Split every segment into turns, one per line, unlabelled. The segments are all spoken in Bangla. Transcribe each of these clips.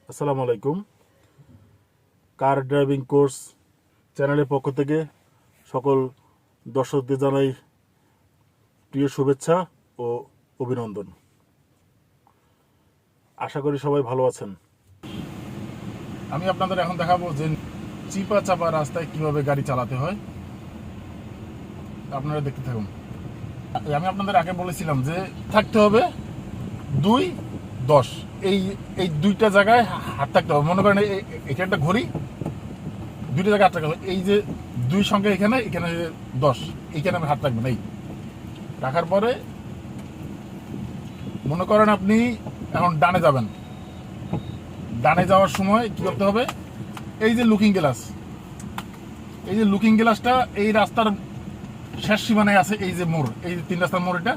আসসালামু আলাইকুম। কার ড্রাইভিং কোর্স চ্যানেলের পক্ষ থেকে সকল দর্শকদের জানাই প্রিয় শুভেচ্ছা ও অভিনন্দন। আশা করি সবাই ভালো আছেন। আমি আপনাদের এখন দেখাবো যে চিপা চাপা রাস্তায় কিভাবে গাড়ি চালাতে হয়। আপনারা দেখতে থাকুন। আমি আপনাদের আগে বলেছিলাম যে থাকতে হবে 2-10, এই এই দুইটা জায়গায় হাত থাকতে হবে। মনে করেন এখানে একটা ঘড়ি, দুইটা জায়গায় হাত রাখতে হবে। এই যে 2 সঙ্গে এখানে এখানে 10, এইখানে আমি হাত রাখবেন। এই রাখার পরে মনে করেন আপনি এখন ডানে যাবেন। ডানে যাওয়ার সময় কি করতে হবে, এই যে লুকিং গ্লাস, এই যে লুকিং গ্লাসটা এই রাস্তার শেষ সীমানায় আছে। এই যে মোড়, এই যে 3 রাস্তার মোড়, এটা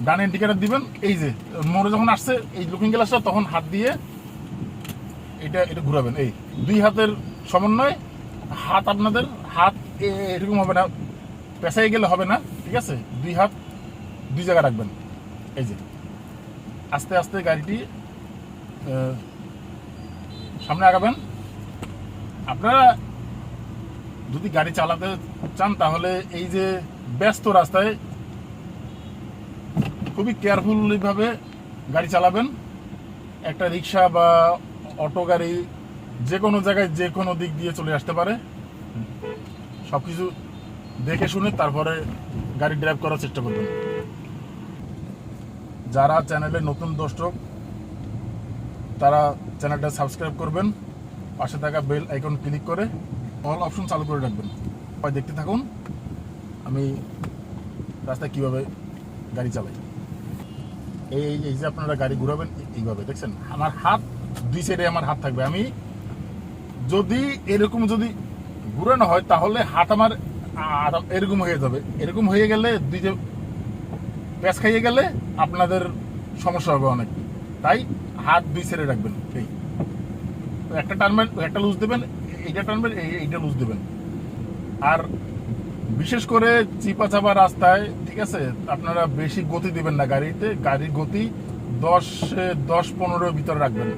ডানে ইন্ডিকেটর দিবেন। এই যে মোড়ে যখন আসছে এই লুকিং গ্লাসটা, তখন হাত দিয়ে এটা এটা ঘুরাবেন। এই 2 হাতের সমন্বয়। হাত আপনাদের হাত এরকম হবে না, পেঁচাই গেলে হবে না, ঠিক আছে? 2 হাত 2 জায়গায় রাখবেন। এই যে আস্তে আস্তে গাড়িটি সামনে আগাবেন। আপনারা যদি গাড়ি চালাতে চান তাহলে এই যে ব্যস্ত রাস্তায় খুবই কেয়ারফুলি ভাবে গাড়ি চালাবেন। একটা রিক্সা বা অটো গাড়ি যে কোনো জায়গায় যে কোনো দিক দিয়ে চলে আসতে পারে। সব কিছু দেখে শুনে তারপরে গাড়ি ড্রাইভ করার চেষ্টা করবেন। যারা চ্যানেলে নতুন দর্শক তারা চ্যানেলটা সাবস্ক্রাইব করবেন, পাশে থাকা বেল আইকন ক্লিক করে অল অপশন চালু করে রাখবেন। দেখতে থাকুন আমি রাস্তায় কীভাবে গাড়ি চালাই। এই যে আপনারা গাড়ি ঘুরাবেন এইভাবে, দেখছেন আমার হাত 2 সাইডে আমার হাত থাকবে। আমি যদি এরকম যদি ঘুরানো হয় তাহলে হাত আমার এরকম হয়ে যাবে। এরকম হয়ে গেলে 2 যে প্যাঁচ খাইয়ে গেলে আপনাদের সমস্যা হবে অনেক। তাই হাত 2 সাইডে রাখবেন। এই একটা টানবেন, একটা লুজ দেবেন, এইটা টানবেন, এইটা লুজ দেবেন। আর বিশেষ করে চিপা চাপা রাস্তায়, ঠিক আছে, আপনারা বেশি গতি দিবেন না গাড়িতে। গাড়ির গতি 10-15 ভিতরে রাখবেন।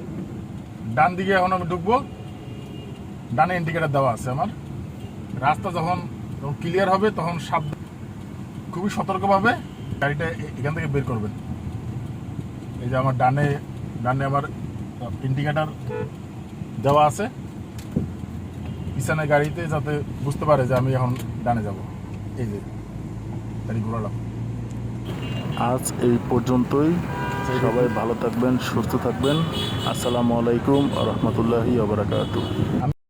ডান দিকে এখন আমি ঢুকবো, ডানে ইন্ডিকেটার দেওয়া আছে আমার। রাস্তা যখন ক্লিয়ার হবে তখন খুবই সতর্কভাবে গাড়িটা এখান থেকে বের করবেন। এই যে আমার ডানে আমার ইন্ডিকেটার দেওয়া আছে, পিছনে গাড়িতে যাতে বুঝতে পারে যে আমি এখন ডানে যাব। এই যে গাড়ি ঘোরালাম।
আজ এই পর্যন্তই। সবাই ভালো থাকবেন, সুস্থ থাকবেন। আসসালামু আলাইকুম ওয়া রাহমাতুল্লাহি ওয়া বারাকাতুহু।